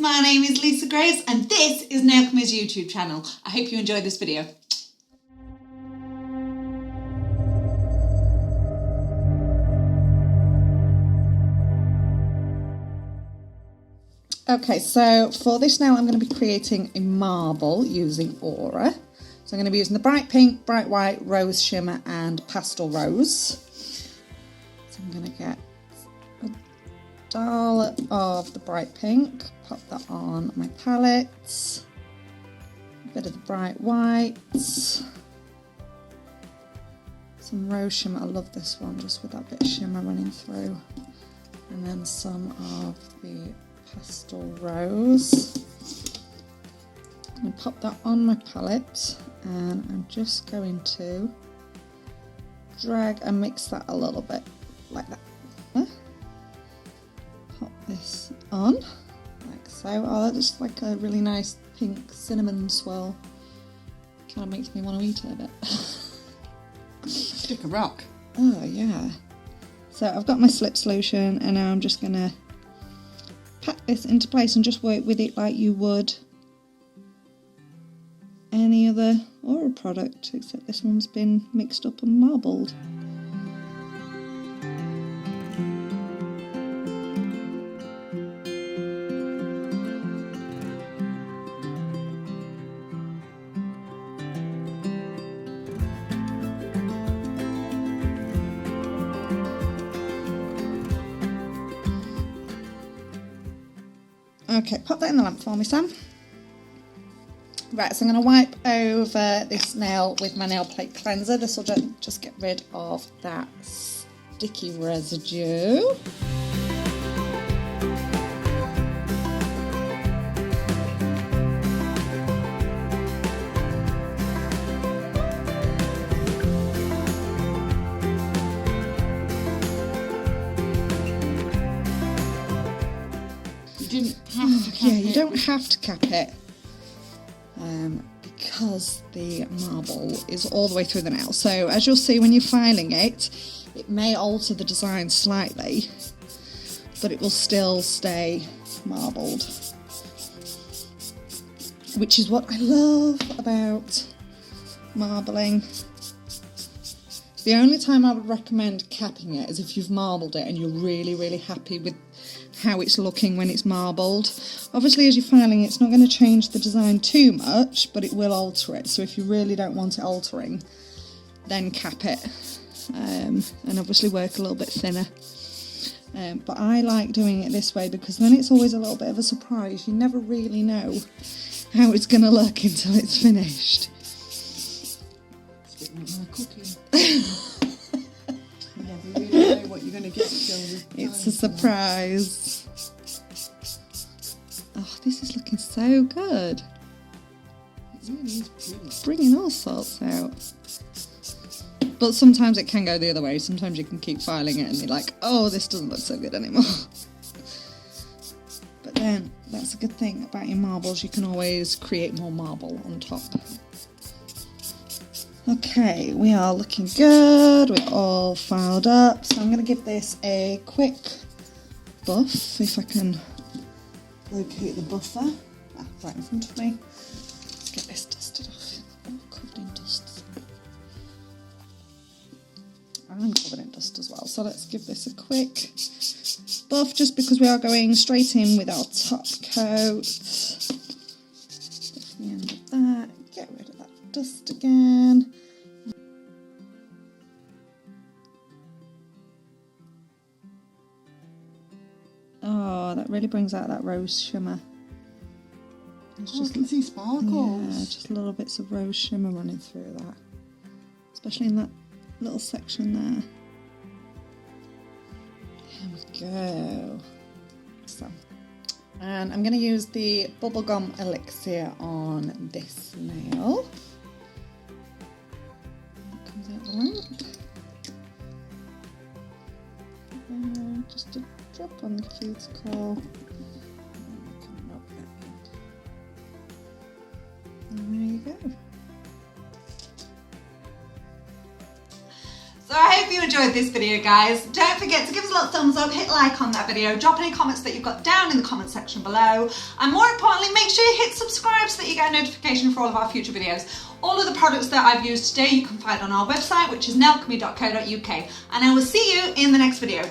my name is Lisa Grace and this is Nailchemy's YouTube channel. I hope you enjoyed this video. Okay, so for this nail I'm going to be creating a marble using Aura. So I'm going to be using the bright pink, bright white, rose shimmer and pastel rose. So I'm going to get a dollop of the bright pink, pop that on my palette, a bit of the bright white, some rose shimmer, I love this one just with that bit of shimmer running through, and then some of the pastel rose. I'm going to pop that on my palette and I'm just going to drag and mix that a little bit like that. Pop this on like so. Oh, that's just like a really nice pink cinnamon swirl. Kind of makes me want to eat it a bit. Stick a rock. Oh yeah. So I've got my slip solution and now I'm just going to pat this into place and just work with it like you would any other Aura product, except this one's been mixed up and marbled. Okay, pop that in the lamp for me, Sam. Right, so I'm going to wipe over this nail with my nail plate cleanser. This will just get rid of that sticky residue. Yeah, you don't have to cap it because the marble is all the way through the nail. So as you'll see when you're filing it, it may alter the design slightly, but it will still stay marbled, which is what I love about marbling. The only time I would recommend capping it is if you've marbled it and you're really, really happy with how it's looking when it's marbled. Obviously as you're filing it's not going to change the design too much, but it will alter it. So if you really don't want it altering, then cap it and obviously work a little bit thinner. But I like doing it this way because then it's always a little bit of a surprise. You never really know how it's going to look until it's finished. It's a bit like my cooking. You never really know what you're going to get till it's a surprise. Oh, this is looking so good. It really is pretty. Bringing all sorts out. But sometimes it can go the other way. Sometimes you can keep filing it and you're like, oh, this doesn't look so good anymore. But then that's a good thing about your marbles. You can always create more marble on top. Okay, we are looking good. We're all filed up. So I'm going to give this a quick buff, if I can locate the buffer. Right in front of me. Let's get this dusted off. Oh, covered in dust. I'm covered in dust as well. So let's give this a quick buff just because we are going straight in with our top coat. At the end of that, get rid of that dust again. Oh, that really brings out that rose shimmer. It's I can see sparkles. Yeah, just little bits of rose shimmer running through that, especially in that little section there. There we go. So, and I'm going to use the bubblegum elixir on this nail. That comes out the lamp. Just a drop on the cuticle. And there you go. So I hope hope you enjoyed this video, guys. Don't forget to give us a little thumbs up, hit like on that video, drop any comments that you've got down in the comment section below, and more importantly, make sure you hit subscribe so that you get a notification for all of our future videos. All of the products that I've used today you can find on our website, which is nailchemy.co.uk, and I will see you in the next video.